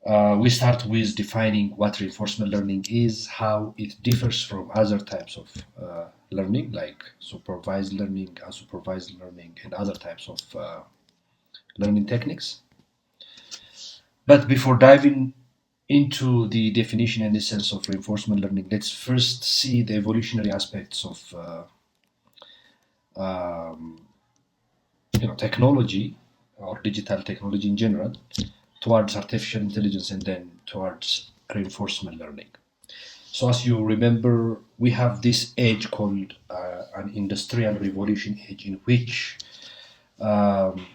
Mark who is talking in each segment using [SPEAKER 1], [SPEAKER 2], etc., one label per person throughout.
[SPEAKER 1] We start with defining what reinforcement learning is, how it differs from other types of learning, like supervised learning, unsupervised learning, and other types of learning techniques. But before diving into the definition and essence of reinforcement learning, let's first see the evolutionary aspects of um, technology or digital technology in general towards artificial intelligence and then towards reinforcement learning. So, as you remember, we have this age called an industrial revolution age, in which um,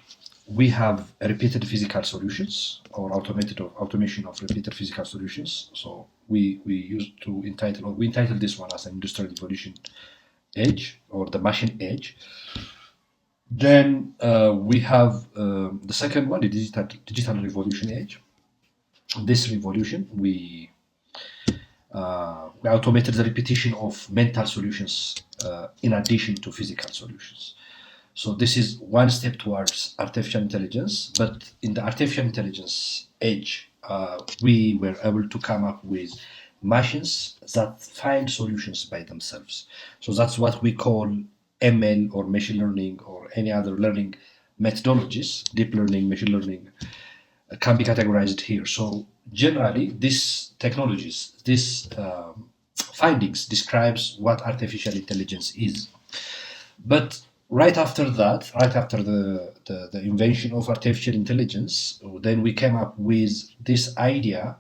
[SPEAKER 1] we have repeated physical solutions or automated or automation of repeated physical solutions. So we used to entitle, or we entitled this one as an industrial revolution age or the machine age. Then we have the second one, the digital revolution age. This revolution, we automated the repetition of mental solutions in addition to physical solutions. So this is one step towards artificial intelligence, but in the artificial intelligence age, we were able to come up with machines that find solutions by themselves. So that's what we call ML or machine learning or any other learning methodologies, deep learning, machine learning, can be categorized here. So generally, these technologies, these findings describes what artificial intelligence is. But right after the invention of artificial intelligence, then we came up with this idea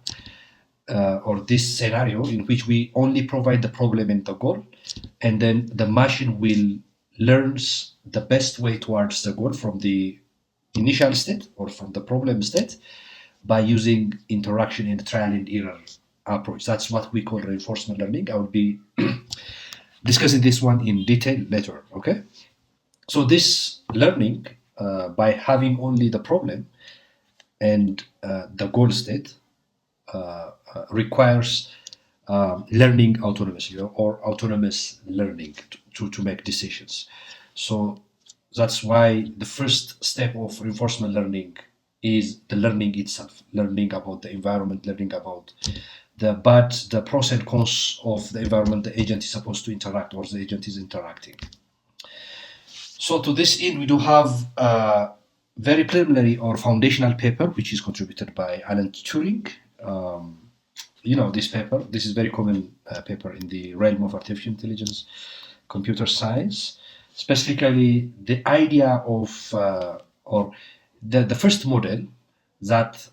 [SPEAKER 1] or this scenario in which we only provide the problem and the goal, and then the machine will learns the best way towards the goal from the initial state or from the problem state by using interaction and trial and error approach. That's what we call reinforcement learning. I will be discussing this one in detail later. Okay. So this learning, by having only the problem and the goal state, requires learning autonomously or autonomous learning to make decisions. So that's why the first step of reinforcement learning is the learning itself, learning about the environment, learning about the pros and cons of the environment the agent is supposed to interact or the agent is interacting. So to this end, we do have a very preliminary or foundational paper, which is contributed by Alan Turing. This paper. This is very common paper in the realm of artificial intelligence, computer science. Specifically, the idea of or the first model that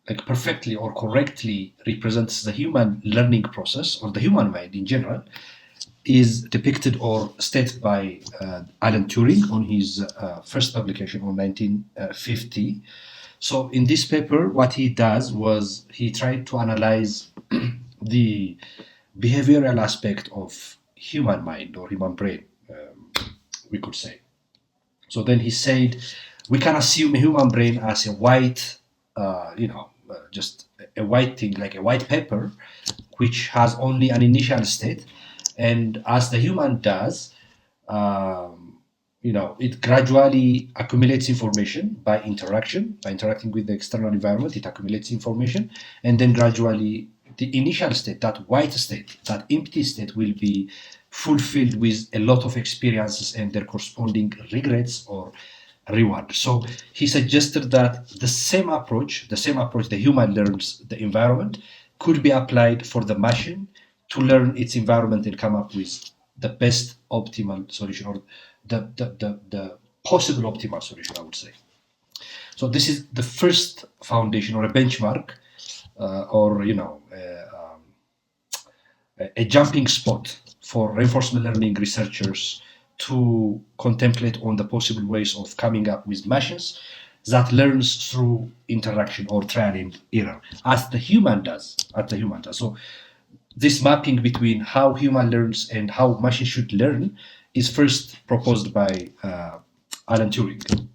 [SPEAKER 1] like perfectly or correctly represents the human learning process or the human mind in general is depicted or stated by Alan Turing on his first publication on 1950. So in this paper, what he does was he tried to analyze the behavioral aspect of human mind or human brain, we could say. So then he said, we can assume a human brain as a white, just a white thing, like a white paper, which has only an initial state. And as the human does, it gradually accumulates information by interaction, by interacting with the external environment, it accumulates information, and then gradually the initial state, that white state, that empty state will be fulfilled with a lot of experiences and their corresponding regrets or reward. So he suggested that the same approach the human learns the environment, could be applied for the machine to learn its environment and come up with the best optimal solution or the possible optimal solution, I would say. So this is the first foundation or a benchmark or a jumping spot for reinforcement learning researchers to contemplate on the possible ways of coming up with machines that learns through interaction or trial and error, as the human does. So this mapping between how human learns and how machine should learn is first proposed by Alan Turing.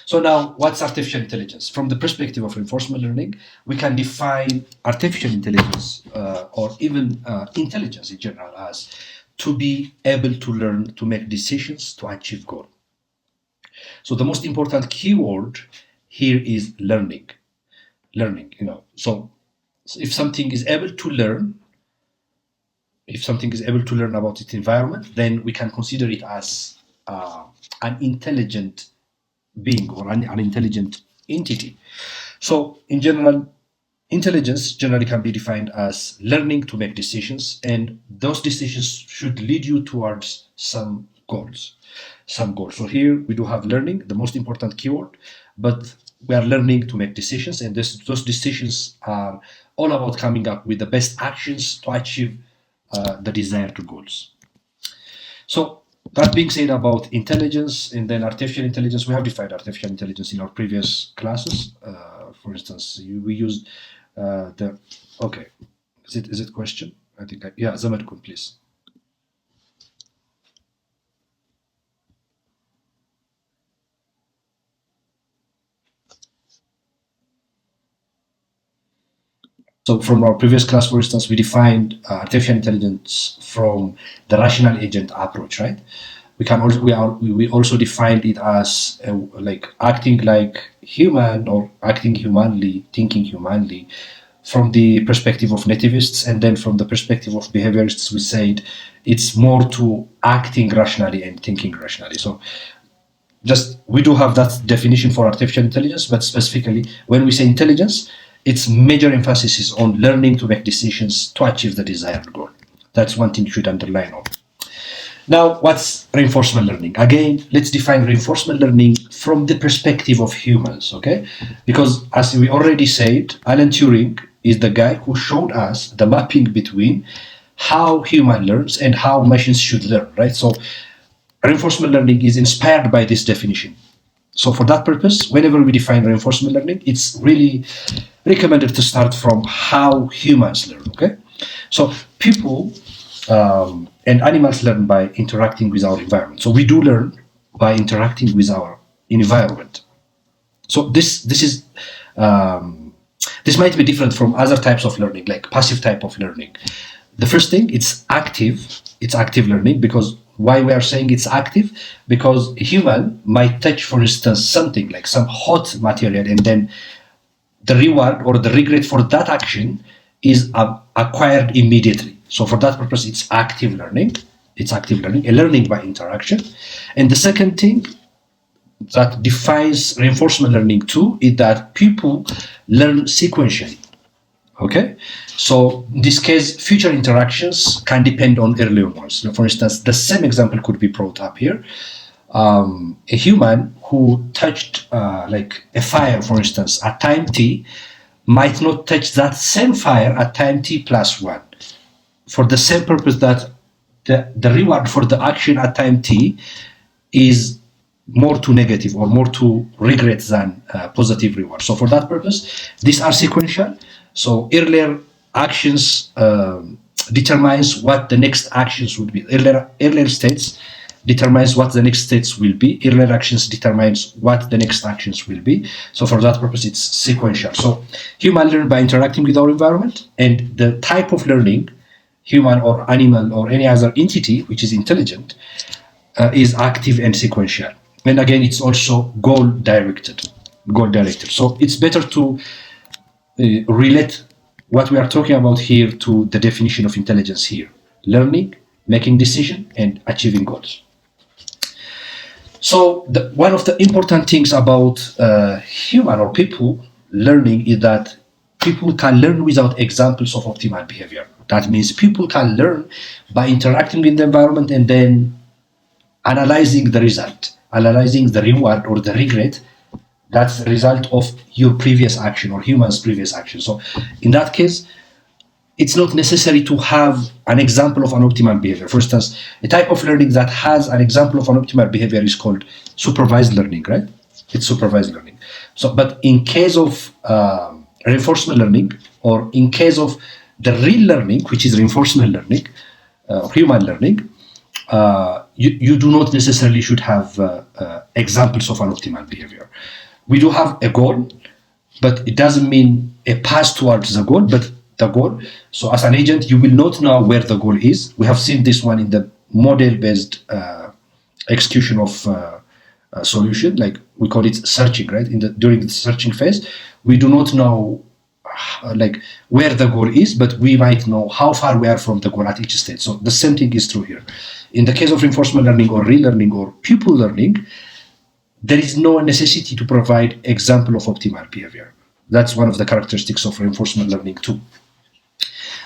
[SPEAKER 1] So now, what's artificial intelligence? From the perspective of reinforcement learning, we can define artificial intelligence or even intelligence in general as to be able to learn to make decisions to achieve goal. So the most important keyword here is learning. Learning, So if something is able to learn, about its environment, then we can consider it as an intelligent being or an intelligent entity. So in general, intelligence generally can be defined as learning to make decisions, and those decisions should lead you towards some goals. So here we do have learning, the most important keyword, but we are learning to make decisions, and those decisions are all about coming up with the best actions to achieve the desired goals. So that being said about intelligence and then artificial intelligence, we have defined artificial intelligence in our previous classes. For instance, we used okay. Is it question? I think yeah, Zamadkun, please. So from our previous class, for instance, we defined artificial intelligence from the rational agent approach, right? We also defined it as like acting like human or acting humanly, thinking humanly, from the perspective of nativists, and then from the perspective of behaviorists, we said it's more to acting rationally and thinking rationally. So just we do have that definition for artificial intelligence, but specifically when we say intelligence, its major emphasis is on learning to make decisions to achieve the desired goal. That's one thing you should underline on. Now, what's reinforcement learning? Again, let's define reinforcement learning from the perspective of humans, okay? Because as we already said, Alan Turing is the guy who showed us the mapping between how human learns and how machines should learn, right? So reinforcement learning is inspired by this definition. So for that purpose, whenever we define reinforcement learning, it's really recommended to start from how humans learn, okay? So people and animals learn by interacting with our environment. So we do learn by interacting with our environment. So this might be different from other types of learning, like passive type of learning. The first thing, it's active learning. Because why we are saying it's active? Because a human might touch, for instance, something like some hot material, and then the reward or the regret for that action is acquired immediately. So for that purpose, it's active learning. A learning by interaction. And the second thing that defines reinforcement learning too is that people learn sequentially. Okay, so in this case, future interactions can depend on earlier ones. For instance, the same example could be brought up here. A human who touched like a fire, for instance, at time t, might not touch that same fire at time t plus 1, for the same purpose that the reward for the action at time t is more to negative or more to regret than positive reward. So for that purpose, these are sequential. So earlier actions determines what the next actions would be. Earlier states determines what the next states will be. Earlier actions determines what the next actions will be. So for that purpose, it's sequential. So human learn by interacting with our environment, and the type of learning, human or animal or any other entity which is intelligent, is active and sequential. And again, it's also goal directed. So it's better to relate what we are talking about here to the definition of intelligence here: learning, making decision, and achieving goals. So one of the important things about human or people learning is that people can learn without examples of optimal behavior. That means people can learn by interacting in the environment and then analyzing the result, analyzing the reward or the regret. That's the result of your previous action or human's previous action. So in that case, it's not necessary to have an example of an optimal behavior. For instance, a type of learning that has an example of an optimal behavior is called supervised learning, right? It's supervised learning. So, but in case of reinforcement learning, or in case of the real learning, which is reinforcement learning, human learning, you do not necessarily should have examples of an optimal behavior. We do have a goal, but it doesn't mean a path towards the goal, but the goal. So as an agent, you will not know where the goal is. We have seen this one in the model-based execution of solution, like we call it searching, right? During the searching phase, we do not know like where the goal is, but we might know how far we are from the goal at each stage. So the same thing is true here. In the case of reinforcement learning or relearning or pupil learning, there is no necessity to provide example of optimal behavior. That's one of the characteristics of reinforcement learning too.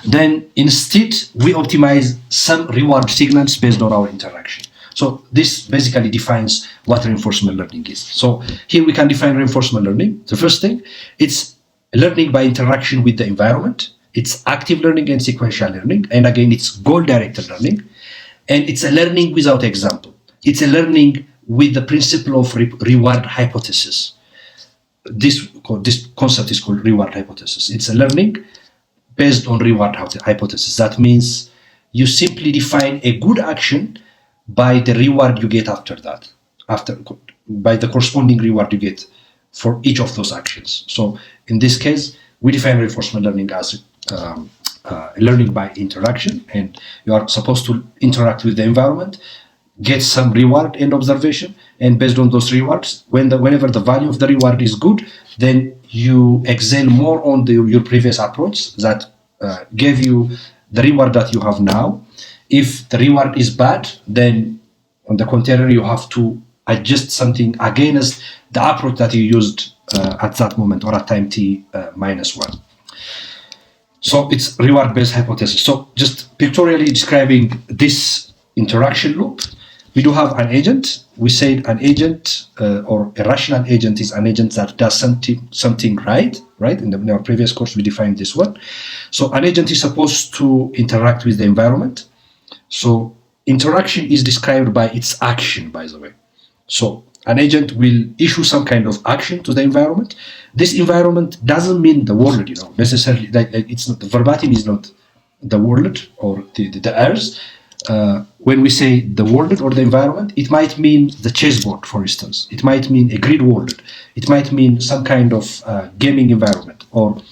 [SPEAKER 1] Then instead, we optimize some reward signals based on our interaction. So this basically defines what reinforcement learning is. So here we can define reinforcement learning. The first thing, it's learning by interaction with the environment. It's active learning and sequential learning. And again, it's goal-directed learning. And it's a learning without example. It's a learning with the principle of reward hypothesis. This concept is called reward hypothesis. It's a learning based on reward hypothesis. That means you simply define a good action by the reward you get after that, by the corresponding reward you get for each of those actions. So in this case, we define reinforcement learning as learning by interaction, and you are supposed to interact with the environment, get some reward and observation, and based on those rewards, whenever the value of the reward is good, then you excel more on your previous approach that gave you the reward that you have now. If the reward is bad, then on the contrary, you have to adjust something against the approach that you used at that moment or at time t minus 1. So it's reward-based hypothesis. So just pictorially describing this interaction loop, we do have an agent. We said an agent or a rational agent is an agent that does something right? In our previous course, we defined this one. So an agent is supposed to interact with the environment. So interaction is described by its action, by the way. So an agent will issue some kind of action to the environment. This environment doesn't mean the world, necessarily. Like it's not, the verbatim is not the world or the earth. When we say the world or the environment, it might mean the chessboard, for instance. It might mean a grid world. It might mean some kind of gaming environment, or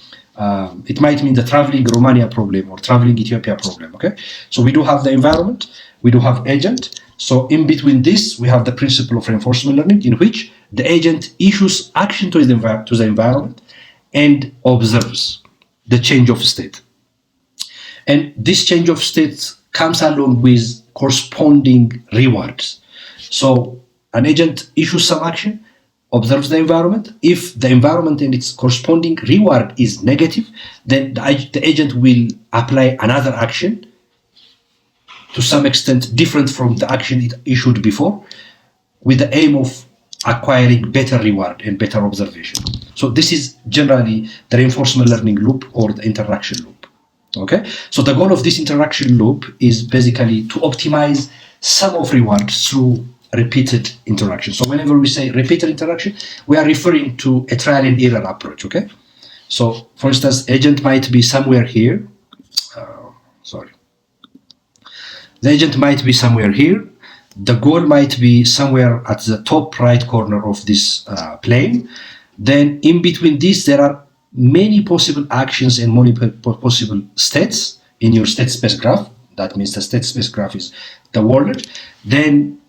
[SPEAKER 1] it might mean the traveling Romania problem or traveling Ethiopia problem. Okay, so we do have the environment, we do have agent. So in between this, we have the principle of reinforcement learning, in which the agent issues action to the environment and observes the change of state. And this change of state comes along with corresponding rewards. So an agent issues some action, observes the environment. If the environment and its corresponding reward is negative, then the agent will apply another action, to some extent different from the action it issued before, with the aim of acquiring better reward and better observation. So this is generally the reinforcement learning loop or the interaction loop. Okay, so the goal of this interaction loop is basically to optimize sum of rewards through repeated interaction. So whenever we say repeated interaction, we are referring to a trial and error approach. Okay, so for instance, agent might be somewhere here. The agent might be somewhere here. The goal might be somewhere at the top right corner of this plane. Then in between this, there are many possible actions and many possible states in your state space graph. That means the state space graph is the world. Then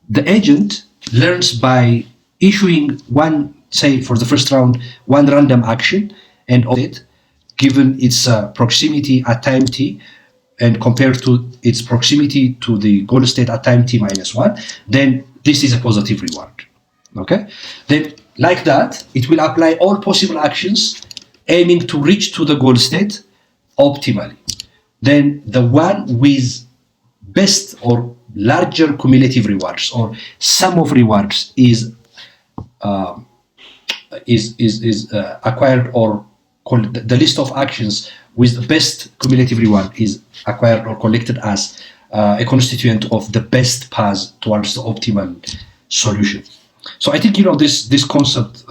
[SPEAKER 1] the agent learns by issuing one, say for the first round, one random action and it, given its proximity at time t, and compared to its proximity to the goal state at time t minus 1, then this is a positive reward. Okay? Then, like that, it will apply all possible actions aiming to reach to the goal state optimally. Then the one with best or larger cumulative rewards or sum of rewards is acquired, or the list of actions with the best cumulative reward is acquired or collected as a constituent of the best path towards the optimal solution. So I think this concept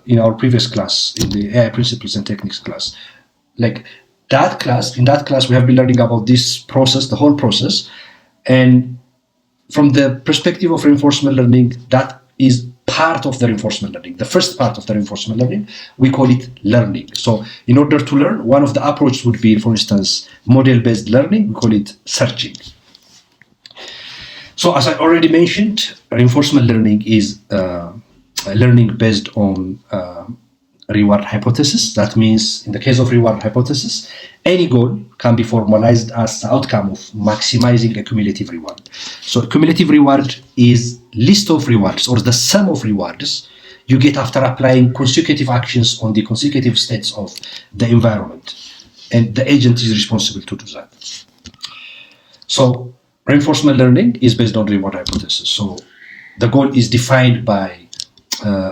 [SPEAKER 1] in our previous class, in the AI principles and techniques class, in that class we have been learning about this process, the whole process, and from the perspective of reinforcement learning, that is part of the reinforcement learning. The first part of the reinforcement learning, we call it learning. So in order to learn, one of the approaches would be, for instance, model-based learning. We call it searching. So as I already mentioned, reinforcement learning is learning based on reward hypothesis. That means in the case of reward hypothesis, any goal can be formalized as the outcome of maximizing a cumulative reward. So a cumulative reward is list of rewards or the sum of rewards you get after applying consecutive actions on the consecutive states of the environment. And the agent is responsible to do that. So reinforcement learning is based on reward hypothesis. So the goal is defined by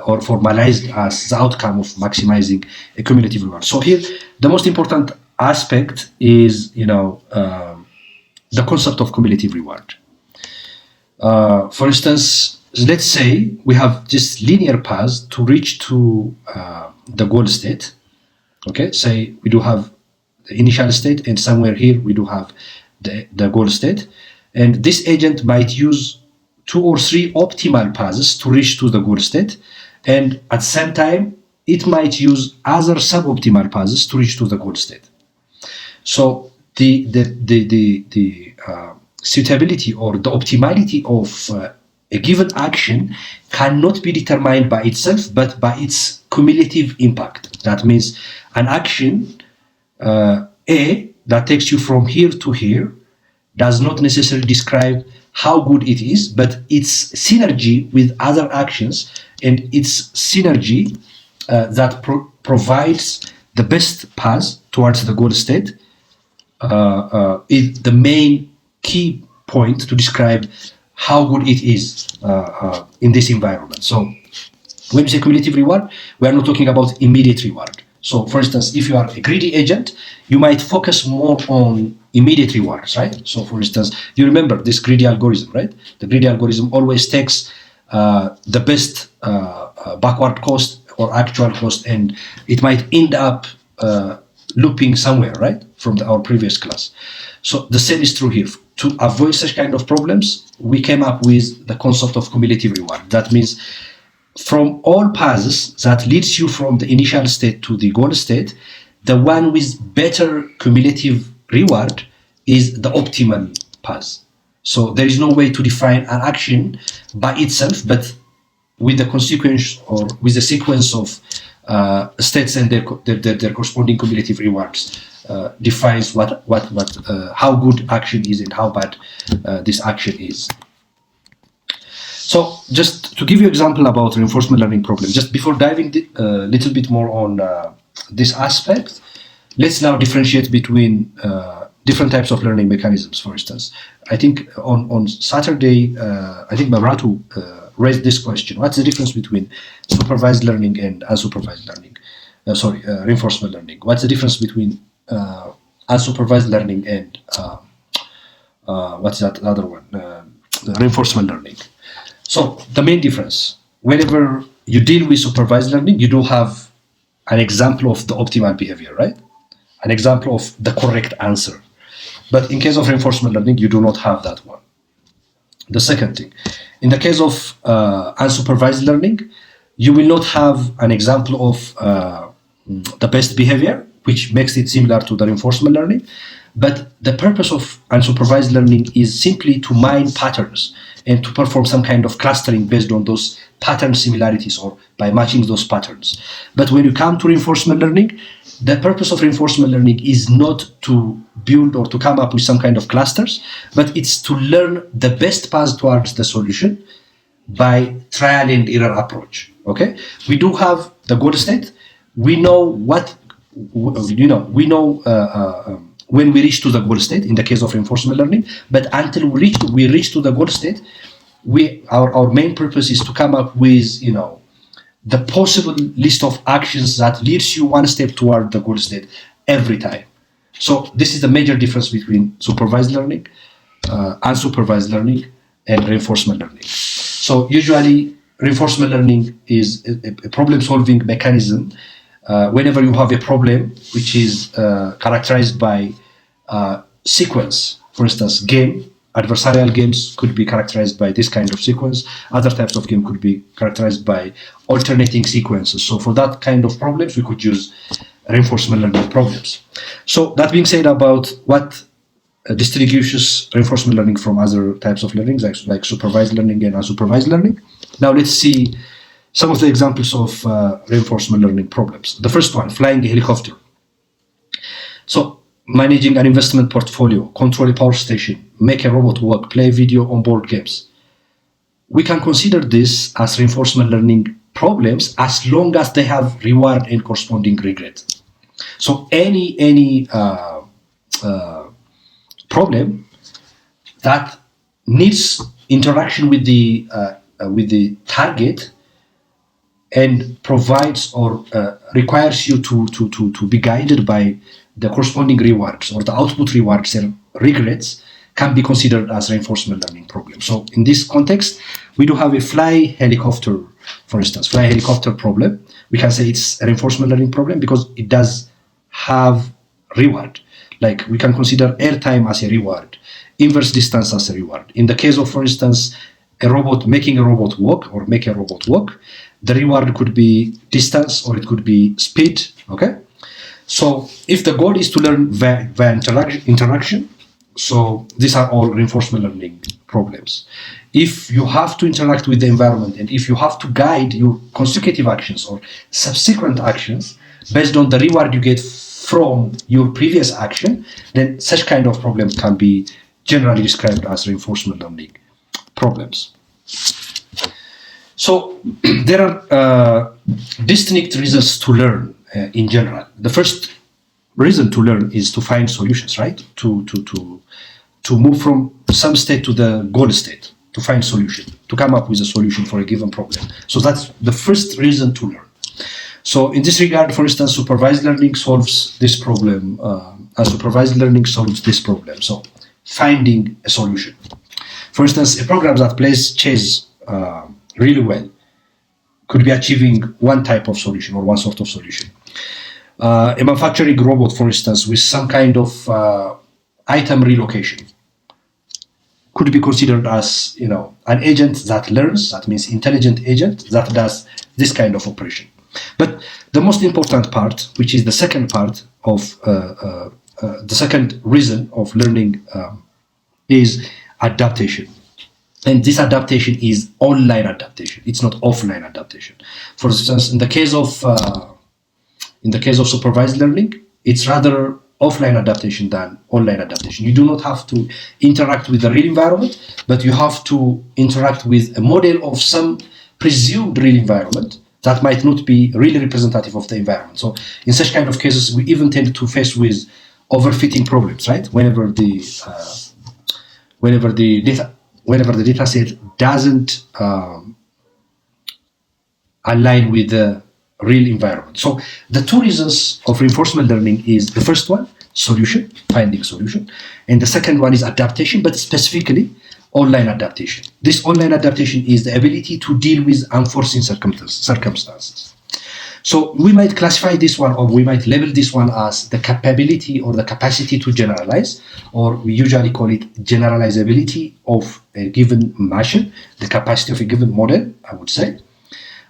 [SPEAKER 1] or formalized as the outcome of maximizing a cumulative reward. So here, the most important aspect is, the concept of cumulative reward. For instance, let's say we have this linear path to reach to the goal state. Okay, say we do have the initial state, and somewhere here we do have the goal state, and this agent might use 2 or 3 optimal paths to reach to the goal state, and at the same time it might use other suboptimal paths to reach to the goal state. So the suitability or the optimality of a given action cannot be determined by itself, but by its cumulative impact. That means an action A that takes you from here to here does not necessarily describe how good it is, but its synergy with other actions and its synergy that provides the best path towards the goal state is the main key point to describe how good it is in this environment. So when we say cumulative reward, we are not talking about immediate reward. So for instance, if you are a greedy agent, you might focus more on immediate rewards, right? So for instance, you remember this greedy algorithm, right? The greedy algorithm always takes the best backward cost or actual cost, and it might end up looping somewhere, right? From our previous class. So the same is true here. To avoid such kind of problems, we came up with the concept of cumulative reward. That means from all paths that leads you from the initial state to the goal state, the one with better cumulative reward is the optimal path. So there is no way to define an action by itself, but with the consequence or with the sequence of states and their corresponding cumulative rewards defines how good action is and how bad this action is. So just to give you an example about reinforcement learning problem, just before diving a little bit more on this aspect, let's now differentiate between different types of learning mechanisms. For instance, I think on Saturday, I think Mabratu raised this question: what's the difference between supervised learning and unsupervised learning? Reinforcement learning. What's the difference between unsupervised learning and what's that other one? Reinforcement learning. So the main difference, whenever you deal with supervised learning, you do have an example of the optimal behavior, right? An example of the correct answer. But in case of reinforcement learning, you do not have that one. The second thing, in the case of unsupervised learning, you will not have an example of the best behavior, which makes it similar to the reinforcement learning. But the purpose of unsupervised learning is simply to mine patterns and to perform some kind of clustering based on those pattern similarities or by matching those patterns. But when you come to reinforcement learning, the purpose of reinforcement learning is not to build or to come up with some kind of clusters, but it's to learn the best path towards the solution by trial and error approach. Okay, we do have the goal state. We know when we reach to the goal state in the case of reinforcement learning, but until we reach to the goal state, our main purpose is to come up with the possible list of actions that leads you one step toward the goal state every time. So this is the major difference between supervised learning, unsupervised learning, and reinforcement learning. So usually reinforcement learning is a problem-solving mechanism. Whenever you have a problem which is characterized by sequence, for instance, adversarial games could be characterized by this kind of sequence. Other types of game could be characterized by alternating sequences. So for that kind of problems, we could use reinforcement learning problems. So that being said about what distinguishes reinforcement learning from other types of learning, like supervised learning and unsupervised learning. Now let's see some of the examples of reinforcement learning problems. The first one, flying a helicopter. So managing an investment portfolio, control a power station, make a robot walk, play video on board games. We can consider this as reinforcement learning problems as long as they have reward and corresponding regret. So any problem that needs interaction with the target and provides or requires you to be guided by the corresponding rewards or the output rewards and regrets can be considered as reinforcement learning problem. So in this context, we do have a fly helicopter, for instance, fly helicopter problem. We can say it's a reinforcement learning problem because it does have reward. Like we can consider airtime as a reward, inverse distance as a reward. In the case of, for instance, making a robot walk or make a robot walk, the reward could be distance or it could be speed, okay? So if the goal is to learn via interaction, so these are all reinforcement learning problems. If you have to interact with the environment and if you have to guide your consecutive actions or subsequent actions based on the reward you get from your previous action, then such kind of problems can be generally described as reinforcement learning problems. So there are distinct reasons to learn in general. The first reason to learn is to find solutions, right? To move from some state to the goal state, to find solution, to come up with a solution for a given problem. So that's the first reason to learn. So in this regard, for instance, supervised learning solves this problem. Supervised learning solves this problem. So finding a solution. For instance, a program that plays chess really well could be achieving one type of solution or one sort of solution. A manufacturing robot, for instance, with some kind of item relocation could be considered as, an agent that learns, that means intelligent agent that does this kind of operation. But the most important part, which is the second part of the second reason of learning, is adaptation. And this adaptation is online adaptation. It's not offline adaptation. For instance, in the case of supervised learning, it's rather offline adaptation than online adaptation. You do not have to interact with the real environment, but you have to interact with a model of some presumed real environment that might not be really representative of the environment. So in such kind of cases, we even tend to face with overfitting problems, right? Whenever the data set doesn't align with the real environment. So the two reasons of reinforcement learning is the first one, solution, finding solution, and the second one is adaptation, but specifically online adaptation. This online adaptation is the ability to deal with unforeseen circumstances. So we might classify this one, or we might label this one as the capability or the capacity to generalize, or we usually call it generalizability of a given machine, the capacity of a given model, I would say.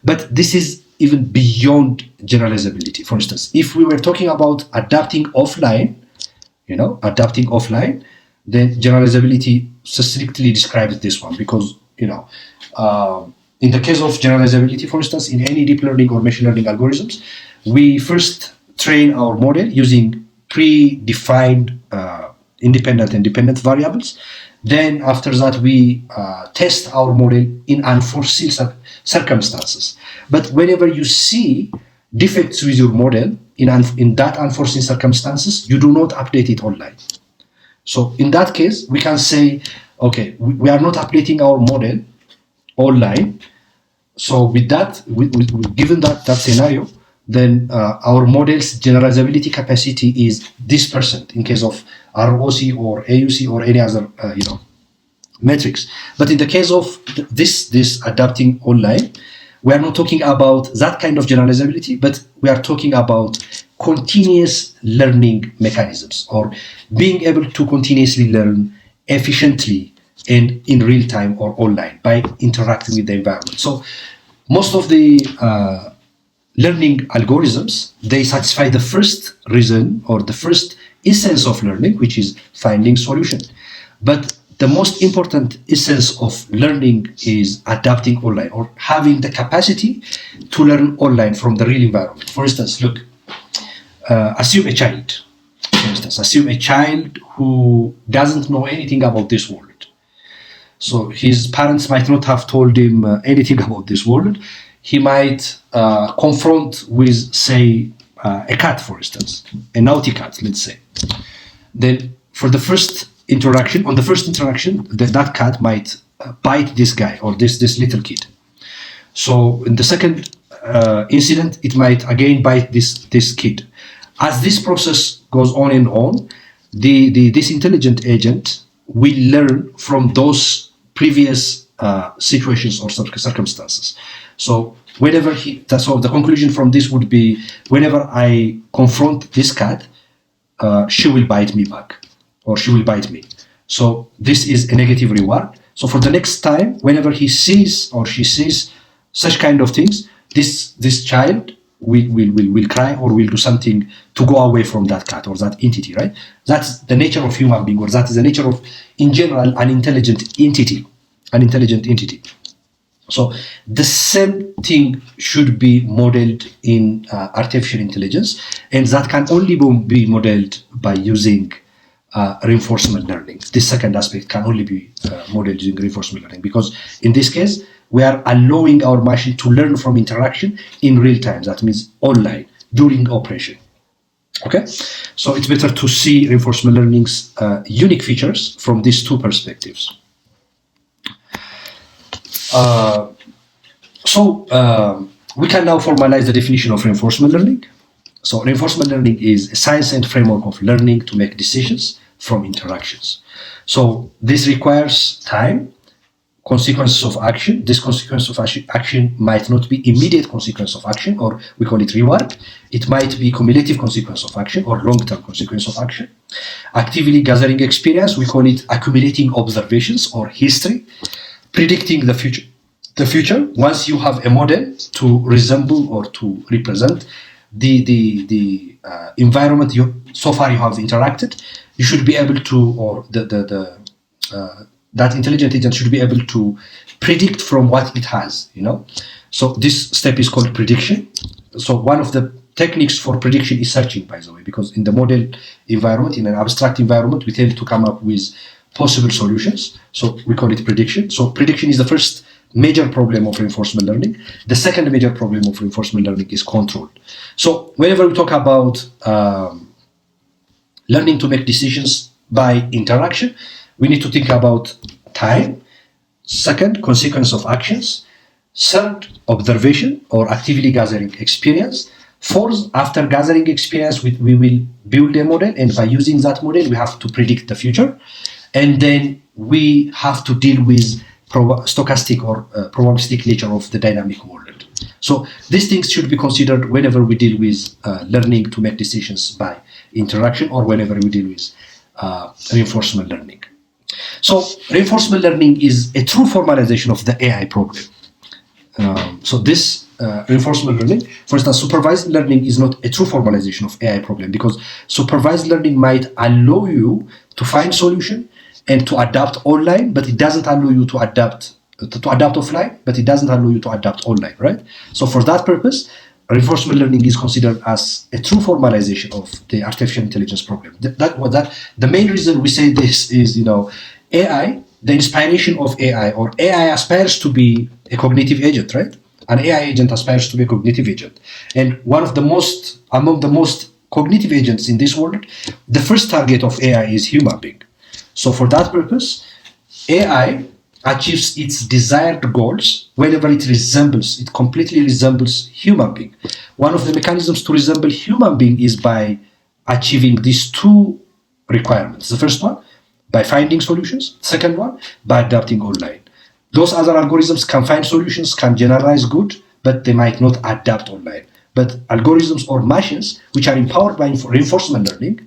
[SPEAKER 1] But this is even beyond generalizability. For instance, if we were talking about adapting offline, then generalizability strictly describes this one because, in the case of generalizability, for instance, in any deep learning or machine learning algorithms, we first train our model using predefined independent and dependent variables. Then after that, we test our model in unforeseen circumstances. But whenever you see defects with your model in that unforeseen circumstances, you do not update it online. So in that case, we can say, okay, we are not updating our model online. So with that, given that scenario, then our model's generalizability capacity is this % in case of ROC or AUC or any other metrics. But in the case of this adapting online, we are not talking about that kind of generalizability, but we are talking about continuous learning mechanisms, or being able to continuously learn efficiently and in real time or online by interacting with the environment. So most of the learning algorithms, they satisfy the first reason or the first essence of learning, which is finding solution. But the most important essence of learning is adapting online, or having the capacity to learn online from the real environment. For instance, look, assume a child. For instance, assume a child who doesn't know anything about this world. So his parents might not have told him anything about this world. He might confront with, say, a cat, for instance, a naughty cat, let's say. Then for the first interaction, that cat might bite this guy or this little kid. So in the second incident, it might again bite this kid. As this process goes on and on, this intelligent agent will learn from those previous situations or circumstances. So so the conclusion from this would be, whenever I confront this cat, she will bite me back, or she will bite me. So this is a negative reward. So for the next time, whenever he sees or she sees such kind of things, this child will cry or will do something to go away from that cat or that entity, right? That's the nature of human being, or that is the nature of, in general, an intelligent entity. So the same thing should be modeled in artificial intelligence, and that can only be modeled by using reinforcement learning. This second aspect can only be modeled using reinforcement learning, because in this case, we are allowing our machine to learn from interaction in real time. That means online, during operation. Okay, so it's better to see reinforcement learning's unique features from these two perspectives. We can now formalize the definition of reinforcement learning. So reinforcement learning is a science and framework of learning to make decisions from interactions. So this requires time, consequences of action. This consequence of action might not be immediate consequence of action, or we call it reward. It might be cumulative consequence of action or long-term consequence of action. Actively gathering experience, we call it accumulating observations or history. Predicting the future, once you have a model to resemble or to represent the environment so far you have interacted, you should be able to, or that intelligent agent should be able to predict from what it has, So this step is called prediction. So one of the techniques for prediction is searching, by the way, because in the model environment, in an abstract environment, we tend to come up with possible solutions. So we call it prediction. So prediction is the first major problem of reinforcement learning. The second major problem of reinforcement learning is control. So whenever we talk about learning to make decisions by interaction, we need to think about time. Second, consequence of actions. Third, observation or actively gathering experience. Fourth, after gathering experience, we will build a model, and by using that model, we have to predict the future. And then we have to deal with stochastic or probabilistic nature of the dynamic world. So these things should be considered whenever we deal with learning to make decisions by interaction, or whenever we deal with reinforcement learning. So reinforcement learning is a true formalization of the AI problem. So this reinforcement learning, for instance, supervised learning is not a true formalization of AI problem, because supervised learning might allow you to find solution and to adapt online, but it doesn't allow you to adapt offline, but it doesn't allow you to adapt online, right? So for that purpose, reinforcement learning is considered as a true formalization of the artificial intelligence problem. The main reason we say this is, AI, the inspiration of AI, or AI aspires to be a cognitive agent, right? An AI agent aspires to be a cognitive agent. And among the most cognitive agents in this world, the first target of AI is human being. So for that purpose, AI achieves its desired goals whenever it completely resembles human being. One of the mechanisms to resemble human being is by achieving these two requirements. The first one, by finding solutions. Second one, by adapting online. Those other algorithms can find solutions, can generalize good, but they might not adapt online. But algorithms or machines, which are empowered by reinforcement learning,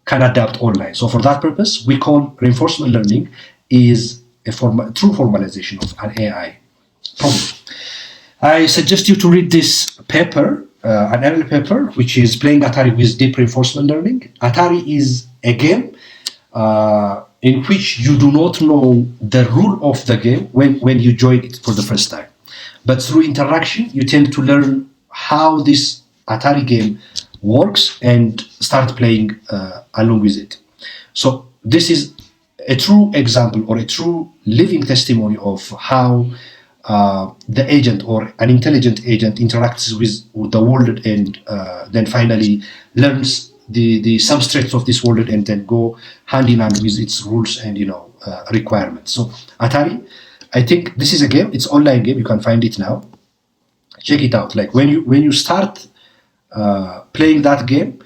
[SPEAKER 1] can adapt online. So for that purpose, we call reinforcement learning is a true formalization of an AI problem. I suggest you to read this paper an early paper which is playing Atari with deep reinforcement learning. Atari is a game in which you do not know the rule of the game when you join it for the first time. But through interaction, you tend to learn how this Atari game works and start playing along with it. So this is a true example or a true living testimony of how the agent or an intelligent agent interacts with the world and then finally learns the substrates of this world and then go hand in hand with its rules and requirements. So Atari, I think this is a game. It's online game. You can find it now. Check it out. Like when you start playing that game,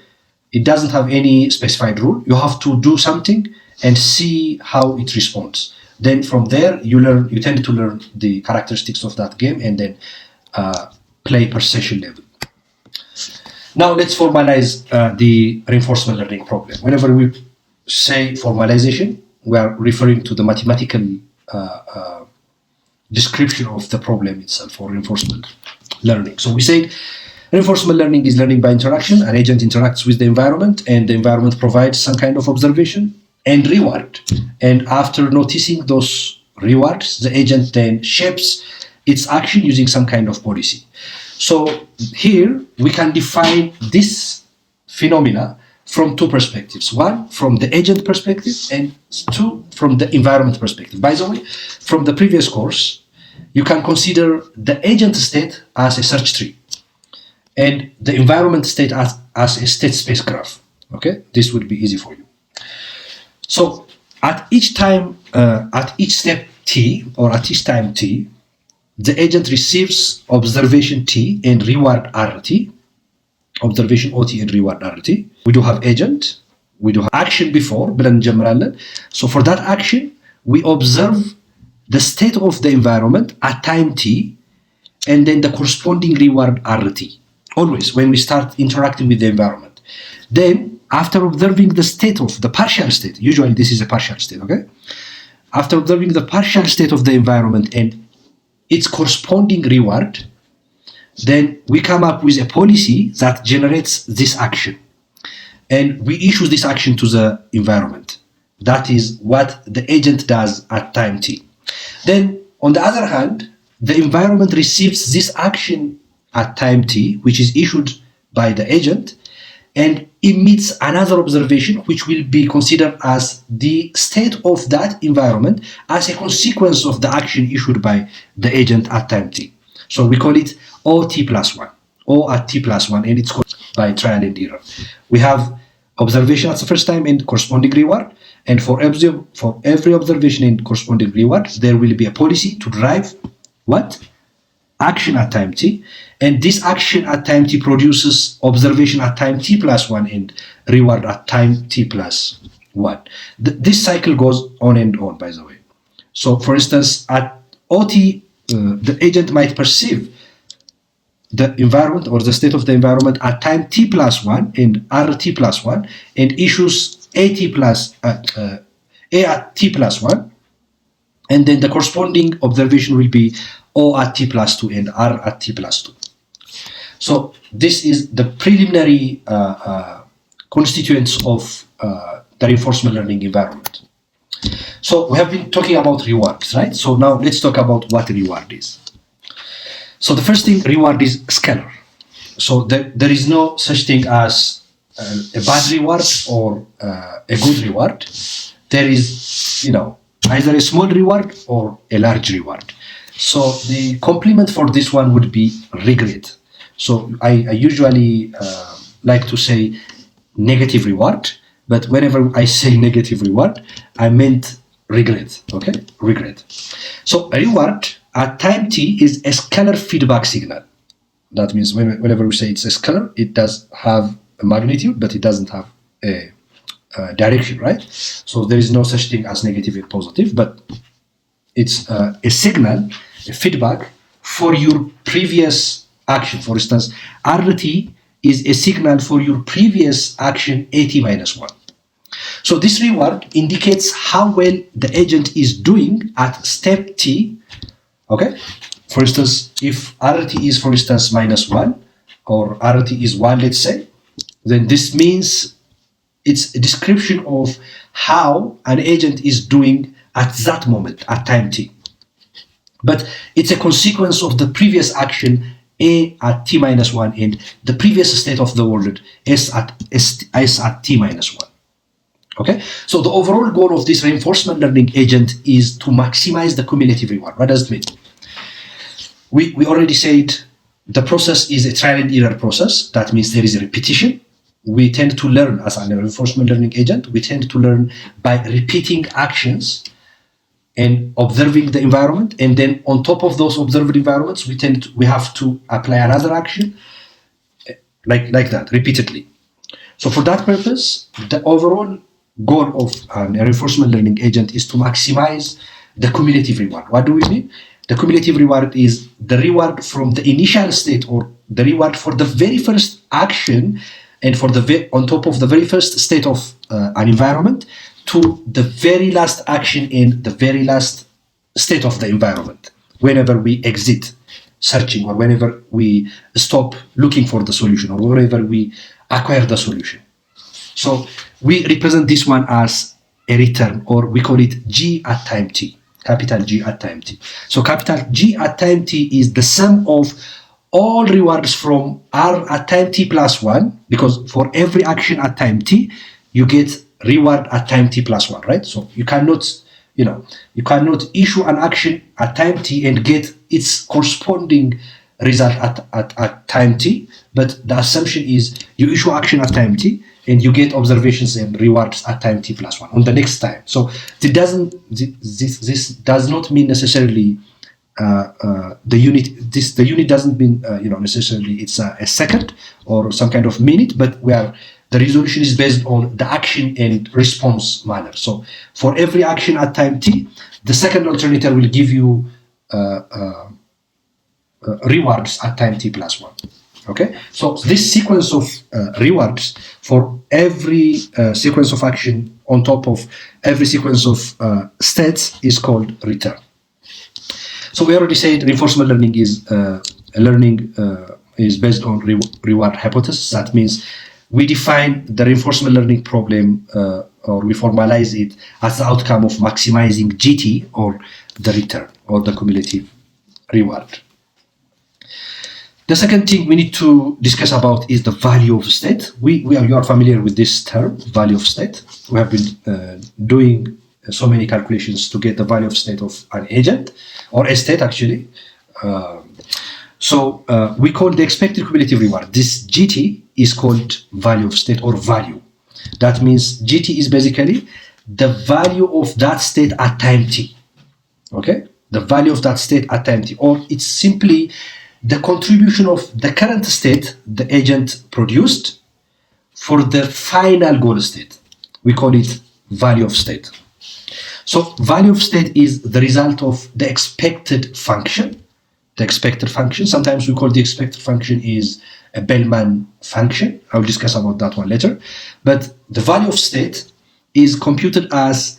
[SPEAKER 1] it doesn't have any specified rule. You have to do something and see how it responds. Then from there you tend to learn the characteristics of that game and then play per session level. Now let's formalize the reinforcement learning problem. Whenever we say formalization, we are referring to the mathematical description of the problem itself for reinforcement learning. So we say reinforcement learning is learning by interaction. An agent interacts with the environment and the environment provides some kind of observation and reward. And after noticing those rewards, the agent then shapes its action using some kind of policy. So here we can define this phenomena from two perspectives. One, from the agent perspective, and two, from the environment perspective. By the way, from the previous course, you can consider the agent state as a search tree and the environment state as a state space graph. Okay, this would be easy for you. So at each time, at each step t, or at each time t, the agent receives observation t and reward rt, observation ot and reward rt. We do have agent, we do have action before, so for that action, we observe the state of the environment at time t, and then the corresponding reward rt, always when we start interacting with the environment. Then, after observing the state of the partial state, usually this is a partial state, okay? After observing the partial state of the environment and its corresponding reward, then we come up with a policy that generates this action. And we issue this action to the environment. That is what the agent does at time t. Then, on the other hand, the environment receives this action at time t, which is issued by the agent, and emits another observation which will be considered as the state of that environment as a consequence of the action issued by the agent at time t. So we call it OT plus 1, O at t plus 1, and it's called by trial and error. We have observation at the first time and corresponding reward, and for every observation and corresponding reward, there will be a policy to drive what? Action at time t, and this action at time t produces observation at time t plus 1 and reward at time t plus 1. This cycle goes on and on, by the way. So for instance, at OT, the agent might perceive the environment or the state of the environment at time t plus 1 and rt plus 1 and issues A at t plus 1, and then the corresponding observation will be O at t plus 2 and R at t plus 2. So this is the preliminary constituents of the reinforcement learning environment. So we have been talking about rewards, right? So now let's talk about what reward is. So the first thing, reward is scalar. So there is no such thing as a bad reward or a good reward. There is, either a small reward or a large reward. So the complement for this one would be regret. So I usually like to say negative reward, but whenever I say negative reward, I meant regret, okay? Regret. So a reward at time t is a scalar feedback signal. That means whenever we say it's a scalar, it does have a magnitude, but it doesn't have a direction, right? So there is no such thing as negative and positive, but it's a signal, a feedback for your previous action. For instance, RT is a signal for your previous action AT minus 1. So this reward indicates how well the agent is doing at step T. Okay? For instance, if RT is, for instance, minus 1, or RT is 1, let's say, then this means it's a description of how an agent is doing at that moment, at time t. But it's a consequence of the previous action A at t minus 1 and the previous state of the world S at t minus 1. Okay, so the overall goal of this reinforcement learning agent is to maximize the cumulative reward. What does it mean? We already said the process is a trial and error process. That means there is a repetition. We tend to learn as a reinforcement learning agent. We tend to learn by repeating actions and observing the environment. And then on top of those observed environments, we have to apply another action like that repeatedly. So for that purpose, the overall goal of a reinforcement learning agent is to maximize the cumulative reward. What do we mean? The cumulative reward is the reward from the initial state, or the reward for the very first action and for on top of the very first state of an environment to the very last action in the very last state of the environment, whenever we exit searching, or whenever we stop looking for the solution, or whenever we acquire the solution. So we represent this one as a return, or we call it G at time t, capital G at time t. So capital G at time t is the sum of all rewards from R at time t plus 1, because for every action at time t, you get reward at time t plus 1, right? So you cannot issue an action at time t and get its corresponding result at time t, but the assumption is you issue action at time t and you get observations and rewards at time t plus 1 on the next time. So this does not mean necessarily the unit doesn't mean necessarily it's a second or some kind of minute, but the resolution is based on the action and response manner. So for every action at time t, the second alternator will give you rewards at time t plus 1. Okay, so this sequence of rewards for every sequence of action on top of every sequence of states is called return. So we already said reinforcement learning is based on reward hypothesis. That means we define the reinforcement learning problem, or we formalize it as the outcome of maximizing GT, or the return, or the cumulative reward. The second thing we need to discuss about is the value of state. You are familiar with this term, value of state. We have been doing so many calculations to get the value of state of an agent, or a state actually. So we call the expected cumulative reward. This GT is called value of state, or value. That means GT is basically the value of that state at time t. Okay, the value of that state at time t, or it's simply the contribution of the current state the agent produced for the final goal state. We call it value of state. So value of state is the result of the expected function. The expected function, sometimes we call the expected function is a Bellman function. I'll discuss about that one later. But the value of state is computed as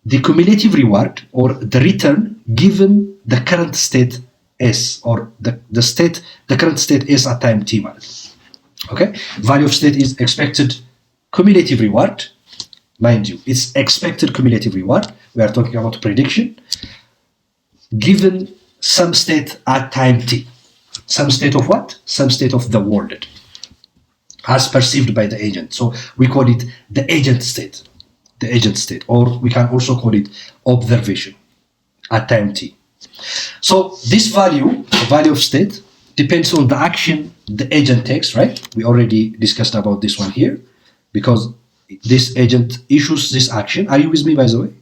[SPEAKER 1] the cumulative reward, or the return, given the current state S, or the current state S at time t minus. Okay, value of state is expected cumulative reward. Mind you, it's expected cumulative reward. We are talking about prediction given some state at time t. Some state of what? Some state of the world as perceived by the agent. So we call it the agent state. The agent state, or we can also call it observation at time t. So this value, the value of state, depends on the action the agent takes, right? We already discussed about this one here, because this agent issues this action. Are you with me, by the way?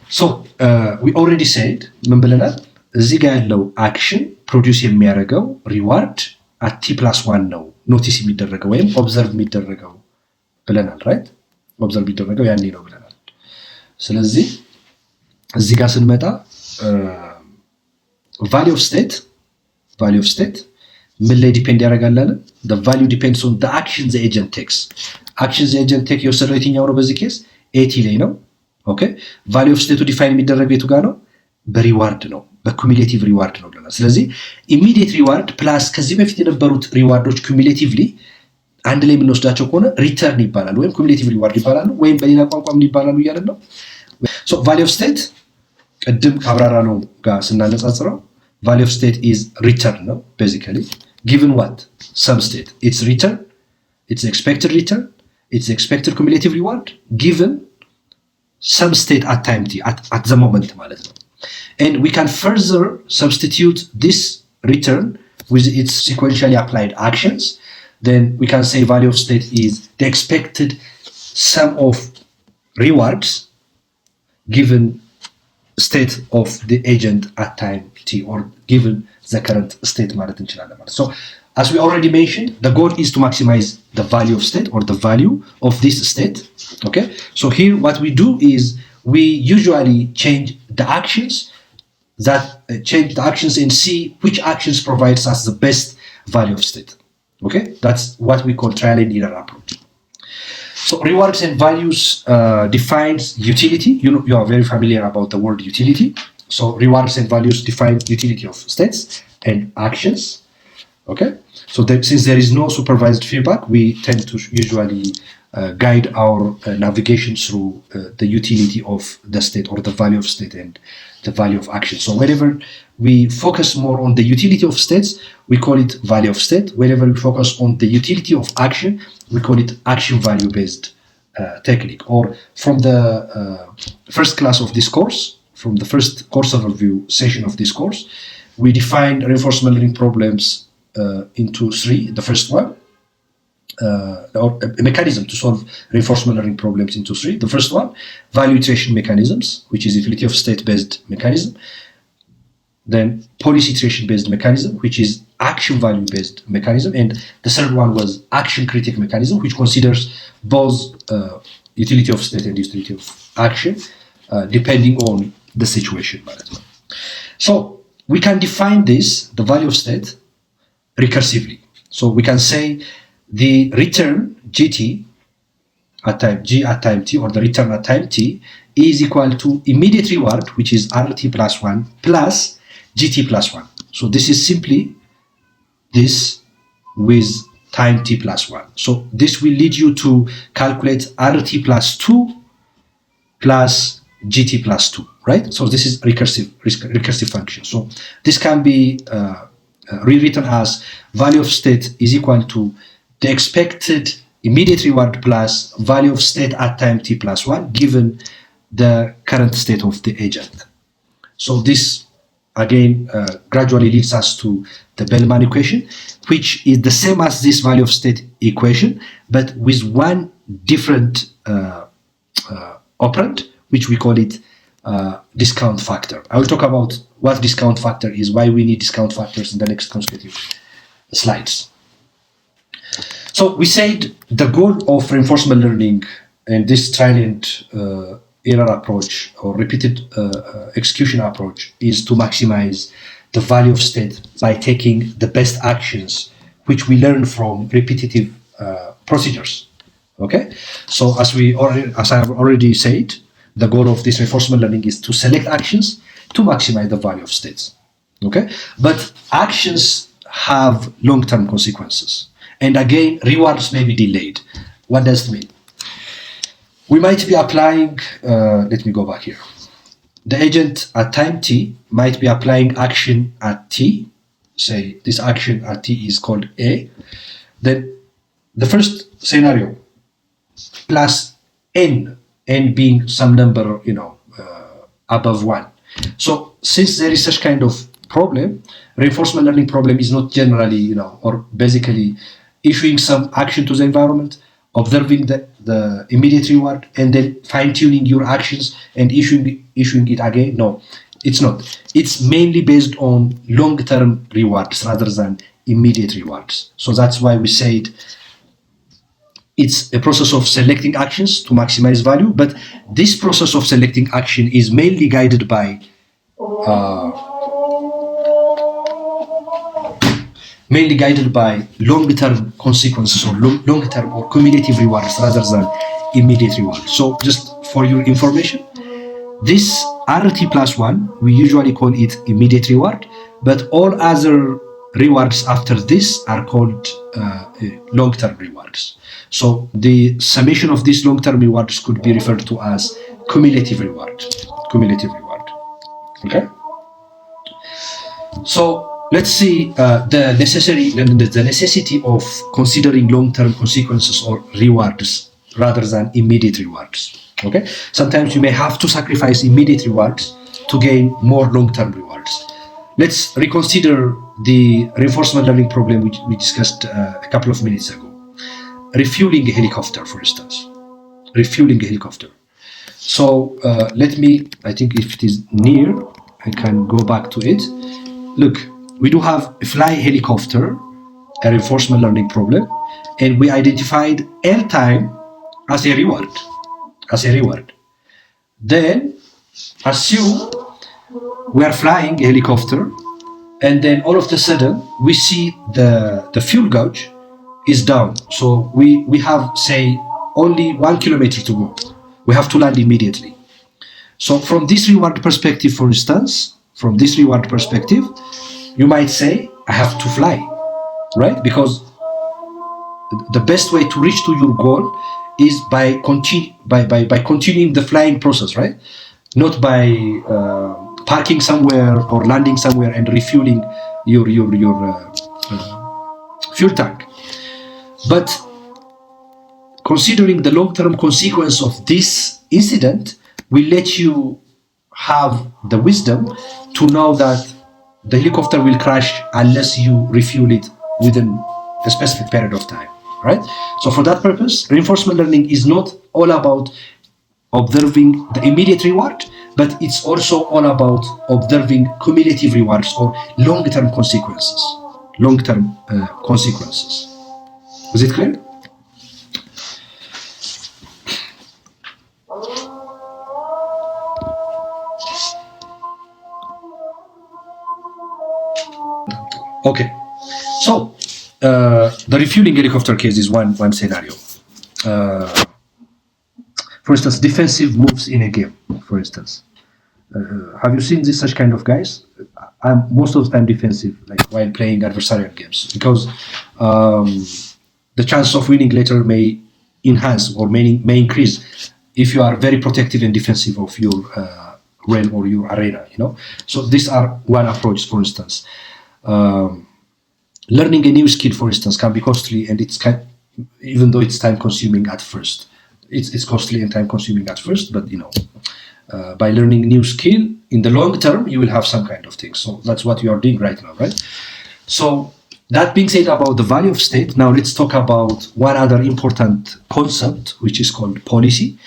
[SPEAKER 1] So we already said, ምን ብለናል? እዚህ ጋር ያለው አክሽን ፕሮዲውስ የሚያደርገው ሪዋርድ at t plus 1 ነው ኖቲስ የሚደረገው ወይም ኦብዘርቭ የሚደረገው ብለናል፣ ራይት? ኦብዘርቭ የሚደረገው ያኔ ነው ብለናል። ስለዚህ እዚህ ጋር ስንመጣ value of state ምን ላይ ዲፔንድ ያደርጋል አለ? the value depends on the action the agent takes. action the agent take የወሰደው የትኛው ነው? በዚህ ኬስ at ላይ ነው። ኦኬ ቫልዩ ኦፍ ስቴቱ ዲፋይን የሚደረገው የቱ ጋር ነው? በሪዋርድ ነው፣ በኩሙሌቲቭ ሪዋርድ ነው ብለናል። ስለዚህ ኢሚዲየት ሪዋርድ ፕላስ ከዚህ በፊት የነበሩት ሪዋርዶች ኩሙሌቲቭሊ አንድ ላይ የምንወስዳቸው ከሆነ ሪተርን ይባላል ወይም ኩሙሌቲቭ ሪዋርድ ይባላሉ ወይም በሌላ ቋንቋ ምን ይባላሉ እያለን ነው። ሶ ቫልዩ ኦፍ ስቴት ቅድም ካብራራ ነው ጋር ስናነጻጽረው value of state is return no basically given what some state its return, its expected return, its expected cumulative reward given some state at time t at the moment ማለት ነው። And we can further substitute this return with its sequentially applied actions. Then we can say value of state is the expected sum of rewards given state of the agent at time t or given the current state ማለት እንችላለን ማለት። So as we already mentioned, the goal is to maximize the value of state or the value of this state. Okay, so here what we do is we usually change the actions and see which actions provides us the best value of state. Okay, that's what we call trial and error approach. So rewards and values defines utility. You are very familiar about the word utility. So rewards and values define utility of states and actions. Okay, so since there is no supervised feedback, we tend to usually guide our navigation through the utility of the state or the value of state and the value of action. So wherever we focus more on the utility of states, we call it value of state. Wherever we focus on the utility of action, we call it action value based technique. Or from the first class of this course, from the first course overview session of this course, we defined reinforcement learning problems into three. The first one, or a mechanism to solve reinforcement learning problems into three. The first one, value iteration mechanisms, which is utility of state based mechanism. Then policy iteration based mechanism, which is action value based mechanism. And the third one was action critic mechanism, which considers both utility of state and utility of action depending on the situation. So we can define this, the value of state, recursively. So we can say the return gt at time g at time t, or the return at time t, is equal to immediate reward, which is rt plus 1 plus gt plus 1. So this is simply this with time t plus 1. So this will lead you to calculate rt plus 2 plus gt plus 2, right? So this is recursive function. So this can be rewritten as value of state is equal to the expected immediate reward plus value of state at time t plus 1 given the current state of the agent. So this again gradually leads us to the Bellman equation, which is the same as this value of state equation, but with one different operand, which we call it discount factor. I will talk about what discount factor is, why we need discount factors in the next consecutive slides. So we said the goal of reinforcement learning and this trial and error approach or repeated execution approach is to maximize the value of state by taking the best actions which we learn from repetitive procedures. Okay, so as I have already said, the goal of this reinforcement learning is to select actions to maximize the value of states. Okay, but actions have long-term consequences, and again rewards may be delayed. What does it mean? We might be applying, let me go back here. The agent at time t might be applying action at t. Say this action at t is called A. Then the first scenario plus n being some number, above 1. So since there is such kind of problem, reinforcement learning problem is not generally, or basically issuing some action to the environment, observing the immediate reward, and then fine-tuning your actions and issuing it again. No, it's not. It's mainly based on long-term rewards rather than immediate rewards. So that's why we said it's a process of selecting actions to maximize value, but this process of selecting action is mainly guided by long-term consequences or long-term or cumulative rewards rather than immediate reward. So just for your information, this RT plus 1, we usually call it immediate reward, but all other rewards after this are called long-term rewards. So the summation of these long-term rewards could be referred to as cumulative reward. Cumulative reward. Okay. So let's see the necessity of considering long-term consequences or rewards rather than immediate rewards. Okay. Sometimes you may have to sacrifice immediate rewards to gain more long-term rewards. Let's reconsider the reinforcement learning problem which we discussed a couple of minutes ago. Refueling a helicopter, for instance. Refueling a helicopter. So let me, I think if it is near, I can go back to it. Look, we do have a fly helicopter, a reinforcement learning problem, and we identified airtime as a reward. Then assume we are flying a helicopter, and then all of a sudden we see the fuel gauge is down. So we have, say, only 1 kilometer to go. We have to land immediately. So from this reward perspective, for instance, you might say, I have to fly, right? Because the best way to reach to your goal is by continuing the flying process, right? Not by parking somewhere or landing somewhere and refueling your fuel tank. But considering the long-term consequence of this incident will let you have the wisdom to know that the helicopter will crash unless you refuel it within a specific period of time, right? So for that purpose, reinforcement learning is not all about observing the immediate reward, but it's also all about observing cumulative rewards or long-term consequences. Is it clear? Okay, so the refueling helicopter case is one scenario. For instance, defensive moves in a game, for instance. Have you seen such kind of guys? I'm most of the time defensive, like while playing adversarial games, because the chance of winning later may enhance or may increase if you are very protective and defensive of your realm or your arena, you know. So these are one approach, for instance. Learning a new skill, for instance, can be costly, and even though it's time consuming at first. It's costly and time consuming at first, but you know, by learning new skill in the long term, you will have some kind of thing. So that's what you are doing right now, right? So that being said about the value of state, now let's talk about one other important concept, which is called policy.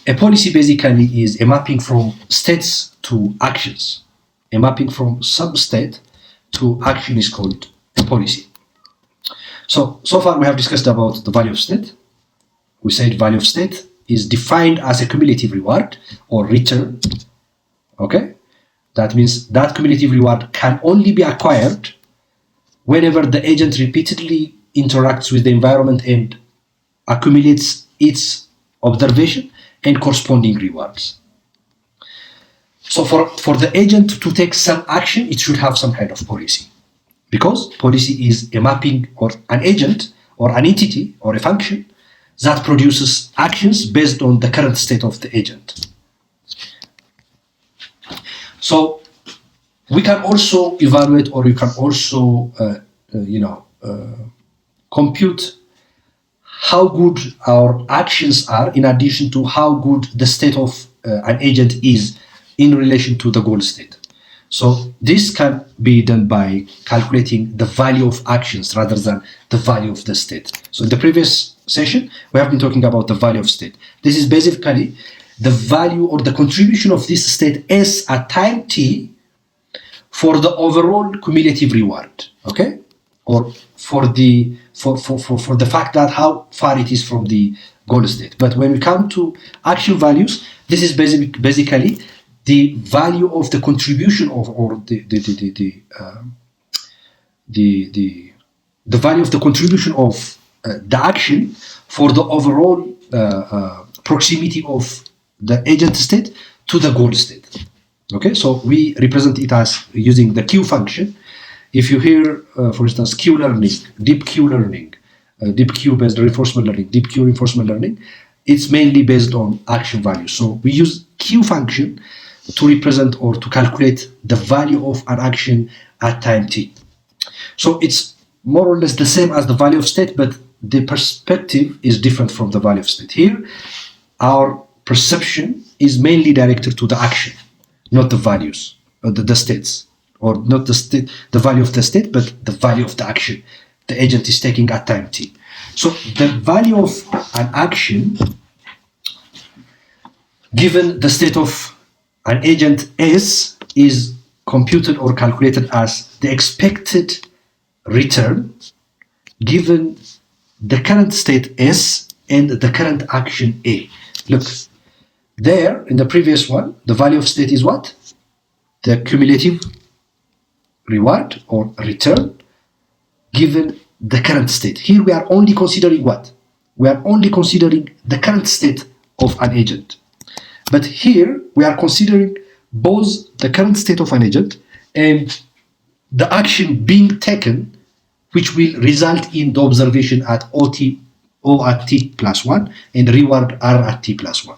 [SPEAKER 1] A policy basically is a mapping from states to actions. A mapping from sub-state to action is called a policy. So far we have discussed about the value of state. We said value of state is defined as a cumulative reward or return. Okay? That means that cumulative reward can only be acquired whenever the agent repeatedly interacts with the environment and accumulates its observation and corresponding rewards. So for the agent to take some action, it should have some kind of policy. Because policy is a mapping or an agent or an entity or a function that produces actions based on the current state of the agent. So we can also evaluate, or you can also compute how good our actions are in addition to how good the state of an agent is in relation to the goal state. So this can be done by calculating the value of actions rather than the value of the state. So in the previous session, we have been talking about the value of state. This is basically the value or the contribution of this state S at time t for the overall cumulative reward, okay? Or for the fact that how far it is from the goal state. But when we come to actual values, this is basically the value of the contribution of, or the value of the contribution of the action for the overall proximity of the agent state to the goal state. Okay, so we represent it as using the Q function. If you hear, for instance, Q learning, deep Q learning, deep Q based reinforcement learning, deep Q reinforcement learning, it's mainly based on action values. So we use Q function to represent or to calculate the value of an action at time t. So it's more or less the same as the value of state, but the perspective is different from the value of state. Here, our perception is mainly directed to the action, not the values, or the states, or not the state, the value of the state, but the value of the action the agent is taking at time t. So the value of an action given the state of an agent S is computed or calculated as the expected return given the current state S and the current action A. Look, there in the previous one, the value of state is what? The cumulative reward or return given the current state. Here we are only considering what? We are only considering the current state of an agent. But here we are considering both the current state of an agent and the action being taken, which will result in the observation at O at t plus 1 and reward R at t plus 1.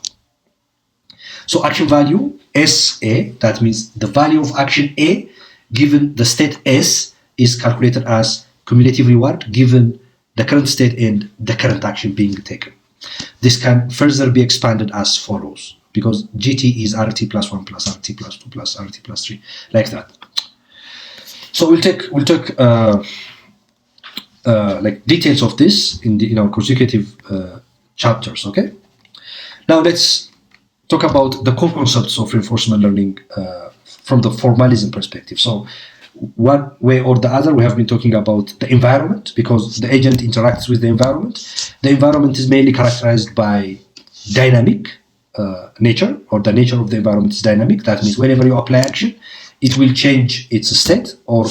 [SPEAKER 1] So action value SA, that means the value of action A given the state S, is calculated as cumulative reward given the current state and the current action being taken. This can further be expanded as follows, because GT is RT plus 1 plus RT plus 2 plus RT plus 3, like that. So we'll take like details of this in our consecutive chapters. Okay. Now let's talk about the core concepts of reinforcement learning from the formalism perspective. So one way or the other, we have been talking about the environment, because the agent interacts with the environment. The environment is mainly characterized by dynamic nature, or the nature of the environment is dynamic. That means whenever you apply action, it will change its state, or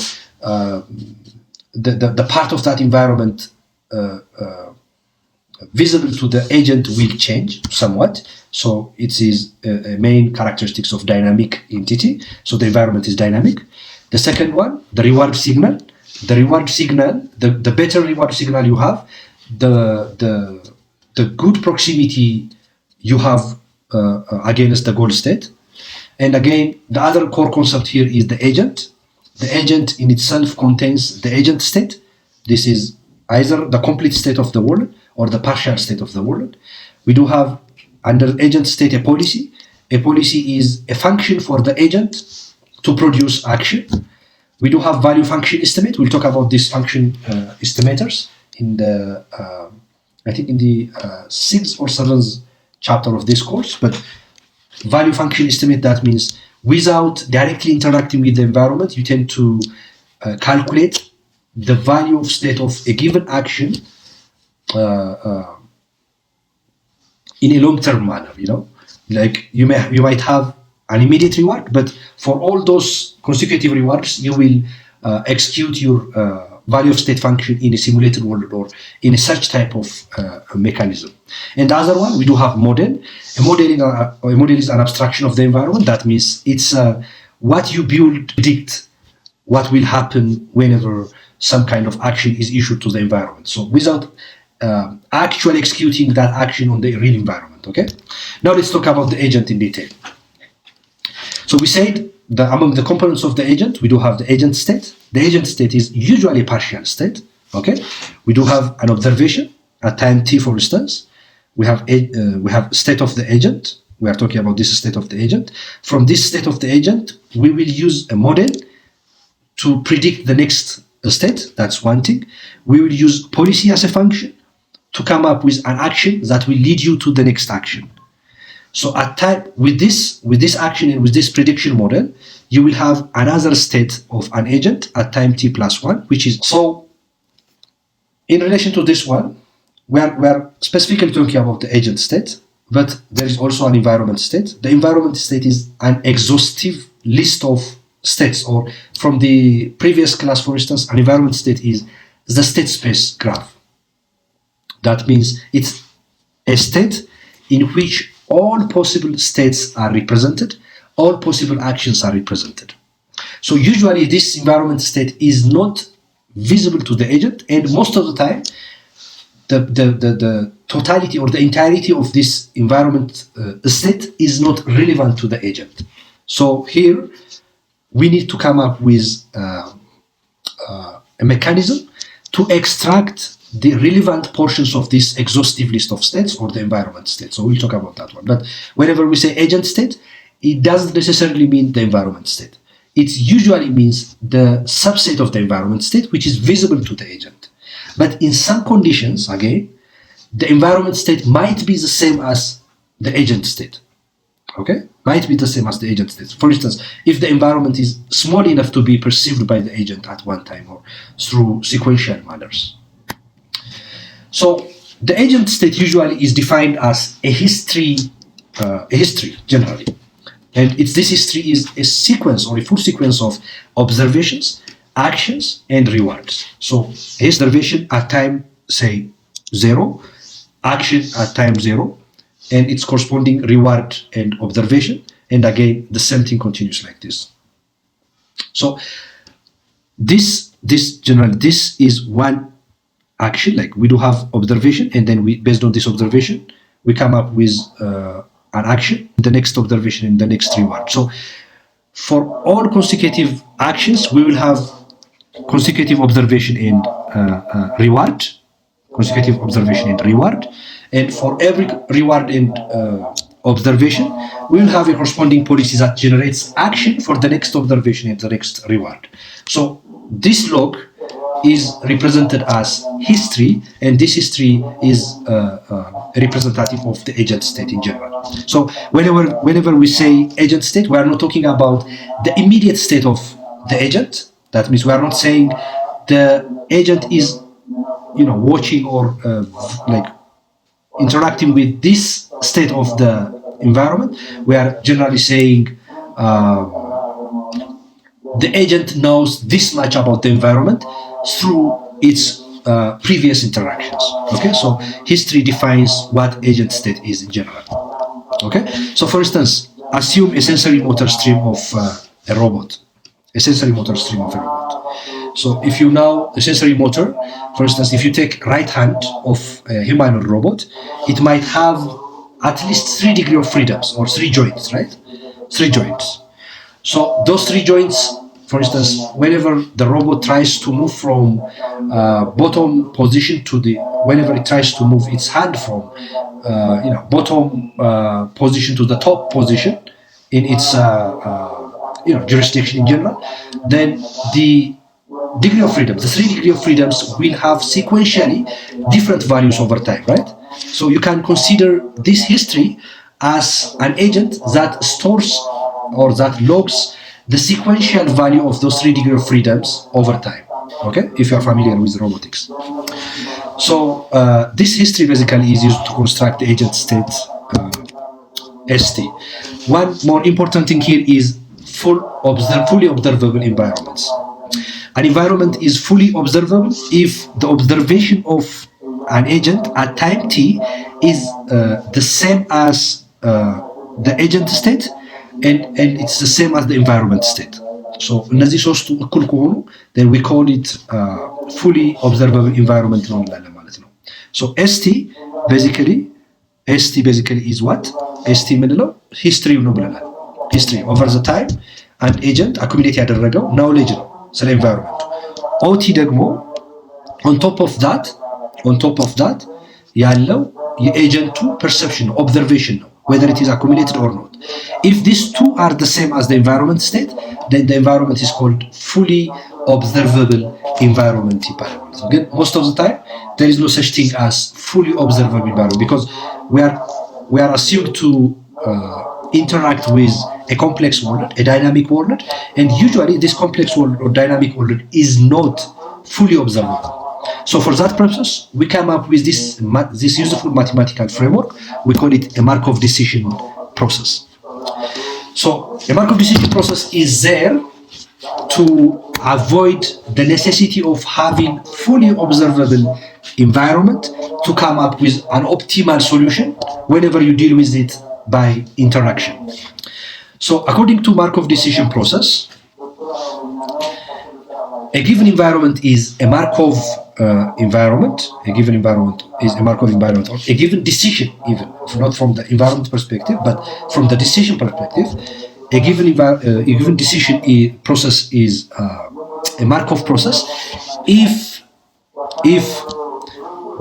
[SPEAKER 1] the part of that environment visible to the agent will change somewhat. So it is a main characteristics of dynamic entity. So the environment is dynamic. The second one, the reward signal. The reward signal, the better reward signal you have, the good proximity you have against the goal state. And again, the other core concept here is the agent. The agent in itself contains the agent state. This is either the complete state of the world or the partial state of the world. We do have under agent state a policy. A policy is a function for the agent to produce action. We do have value function estimate. We'll talk about this function estimators in the I think in the 6th or 7th chapter of this course. But value function estimate, that means without directly interacting with the environment, you tend to calculate the value of state of a given action in a long-term manner. You know, like you might have an immediate reward, but for all those consecutive rewards, you will execute your value of state function in a simulated world or in a such type of mechanism. And the other one, we do have model. A model is an abstraction of the environment. That means it's what you predict what will happen whenever some kind of action is issued to the environment. So without actually executing that action on the real environment. Okay. Now let's talk about the agent in detail. So we said that among the components of the agent, we do have the agent state. The agent state is usually a partial state. Okay, we do have an observation at time t, for instance. We have state of the agent. We are talking about this state of the agent. From this state of the agent, we will use a model to predict the next state. That's one thing. We will use policy as a function to come up with an action that will lead you to the next action. So at time with this action and with this prediction model, you will have another state of an agent at time t plus 1, which is so. In relation to this one, we are specifically talking about the agent state, but there is also an environment state. The environment state is an exhaustive list of states, or from the previous class, for instance, an environment state is the state space graph. That means it's a state in which all possible states are represented, all possible actions are represented. So usually this environment state is not visible to the agent, and most of the time the totality or the entirety of this environment state is not relevant to the agent. So here we need to come up with a mechanism to extract the relevant portions of this exhaustive list of states or the environment state. So we'll talk about that one. But whenever we say agent state, it doesn't necessarily mean the environment state. It usually means the subset of the environment state which is visible to the agent. But in some conditions, again, the environment state might be the same as the agent state. Okay? Might be the same as the agent state. For instance, if the environment is small enough to be perceived by the agent at one time or through sequential manners. So the agent state usually is defined as a history generally. And this history is a sequence or a full sequence of observations, actions, and rewards. So observation at time, say, 0, action at time 0, and its corresponding reward and observation, and again the same thing continues like this. So this is one action. Like we do have observation, and then based on this observation we come up with an action, the next observation, and the next reward. So for all consecutive actions we will have consecutive observation and reward, consecutive observation and reward. And for every reward and observation, we will have a corresponding policy that generates action for the next observation and the next reward. So this log is represented as history, and this history is representative of the agent state in general. So whenever we say agent state, we are not talking about the immediate state of the agent. That means we are not saying the agent is, watching or like interacting with this state of the environment. We are generally saying the agent knows this much about the environment through its previous interactions. Okay, so history defines what agent state is in general. Okay, so for instance, assume a sensory motor stream of a robot. A sensory motor stream of a robot. So if you know the sensory motor, for instance, if you take right hand of a humanoid robot, it might have at least 3 degrees of freedoms or 3 joints, right? 3 joints. So those 3 joints, for instance, whenever the robot tries to move from bottom position to whenever it tries to move its hand from bottom position to the top position in its jurisdiction in general, then the degree of freedom, the 3 degrees of freedoms will have sequentially different values over time, right? So you can consider this history as an agent that stores or that logs the sequential value of those 3 degrees of freedoms over time, okay, if you are familiar with robotics. So this history basically is used to construct the agent state ST. One more important thing here is fully observable environments. An environment is fully observable if the observation of an agent at time t is the same as the agent state and it's the same as the environment state. So እነዚህ ሶስቱ እኩል ከሆኑ then we call it fully observable environment ነው እንላለን ማለት ነው። So ST basically is what? ST የምንለው history ነው ብለናል። history over the time and agent accumulate ያደረገው knowledge ነው ስለ environment. OT ደግሞ on top of that ያለው የኤጀንቱ perception observation ነው, whether it is accumulated or not. If these two are the same as the environment state, then the environment is called fully observable environment ይባላል። Again, most of the time there is no such thing as fully observable environment because we are assumed to interact with a complex world, a dynamic world, and usually this complex world or dynamic world is not fully observable. So for that purpose, we come up with this useful mathematical framework. We call it a Markov decision process. So a Markov decision process is there to avoid the necessity of having fully observable environment to come up with an optimal solution whenever you deal with it by interaction. So according to Markov decision process, a given environment is a Markov environment. A given environment is a Markov environment, or a given decision, even not from the environment perspective, but from the decision perspective. A given decision process is a Markov process if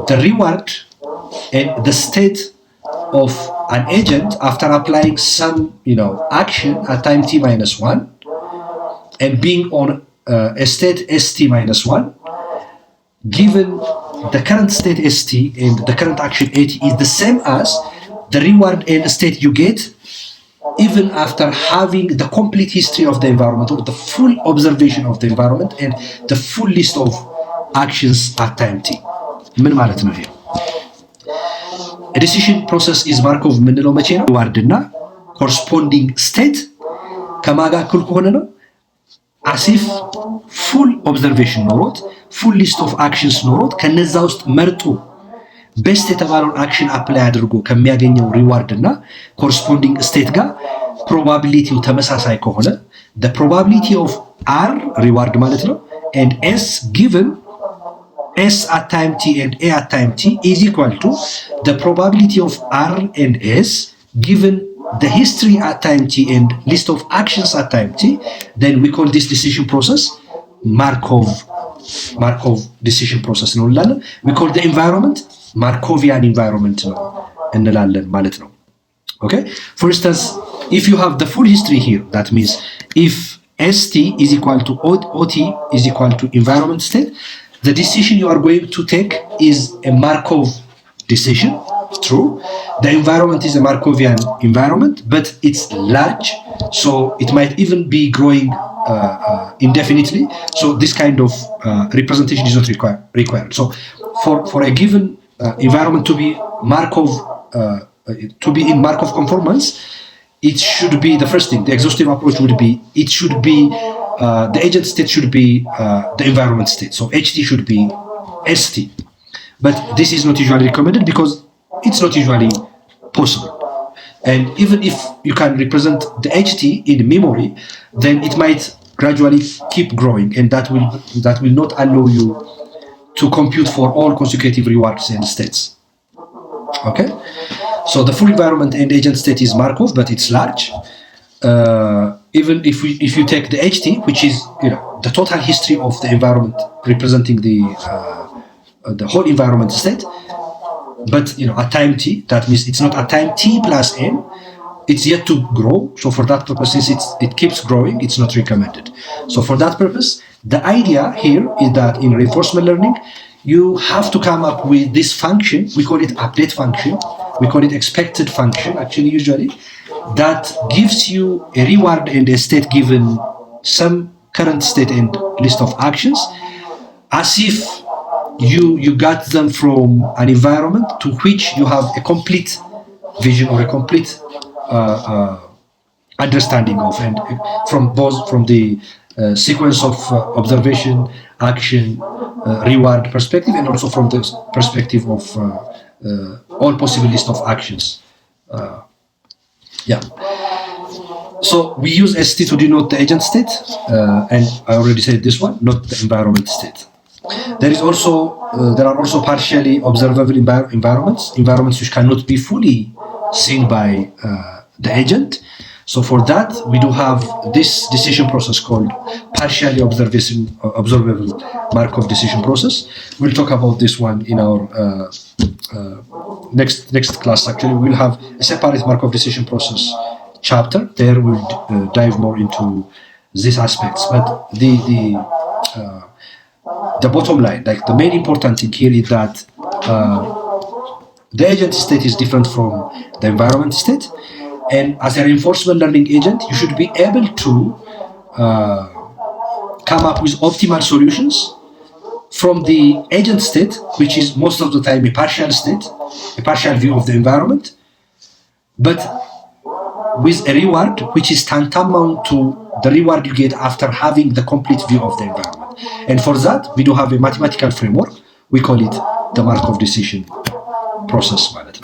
[SPEAKER 1] the reward and the state of an agent after applying some action at time t minus 1 and being on a state st minus 1, given the current state st and the current action at is the same as the reward and state you get even after having the complete history of the environment, or the full observation of the environment and the full list of actions at time t. ምን ማለት ነው ይሄ? A decision process is Markov የምንለው መቼ ነው? reward እና corresponding state ከማጋ እኩል ከሆነ ነው። as if full observation ኖሮት full list of actions ኖሮት ከነዛ ውስጥ መርጦ ቤስት የተባለውን አክሽን አፕላይ አድርጎ ከሚያገኘው ሪዋርድ እና ኮረስፖንዲንግ ስቴት ጋር ፕሮባቢሊቲው ተመሳሳይ ከሆነ the probability of r ሪዋርድ ማለት ነው and s given s at time t and a at time t is equal to the probability of r and s given the history at time t and list of actions at time t, then we call this decision process Markov decision process ነው እንላለን. We call the environment Markovian environment ነው እንላለን ማለት ነው. Okay, for instance, if you have the full history here, that means if st is equal to ot is equal to environment state, the decision you are going to take is a Markov decision. True, the environment is a Markovian environment, but it's large, so it might even be growing indefinitely. So this kind of representation is not required. So for a given environment to be Markov, to be in Markov conformance, it should be the first thing. The exhaustive approach would be it should be the agent state should be the environment state. So HT should be ST, but this is not usually recommended because it's not usually possible. And even if you can represent the HT in memory, then it might gradually keep growing, and that will not allow you to compute for all consecutive rewards and states. Okay, so the full environment and agent state is Markov, but it's large. Even if you take the HT, which is the total history of the environment representing the whole environment state, but at time t, that means it's not at time t plus n, it's yet to grow. So for that purpose, since it keeps growing, it's not recommended. So for that purpose, the idea here is that in reinforcement learning, you have to come up with this function. We call it update function. We call it expected function, actually, usually, that gives you a reward and a state given some current state and list of actions, as if you got them from an environment to which you have a complete vision or a complete understanding of, and from the sequence of observation, action, reward perspective, and also from the perspective of all possible list of actions. So we use ST to denote the agent state, and I already said this one, not the environment state. There are also partially observable environments which cannot be fully seen by the agent. So for that, we do have this decision process called partially observable Markov decision process. We'll talk about this one in our next class. Actually, we'll have a separate Markov decision process chapter. There we'll dive more into these aspects. But the bottom line, like the main important thing here, is that the agent state is different from the environment state, and as a reinforcement learning agent, you should be able to come up with optimal solutions from the agent state, which is most of the time a partial state, a partial view of the environment, but with a reward which is tantamount to the reward you get after having the complete view of the environment. And for that, we do have a mathematical framework. We call it the Markov decision process ማለት ነው።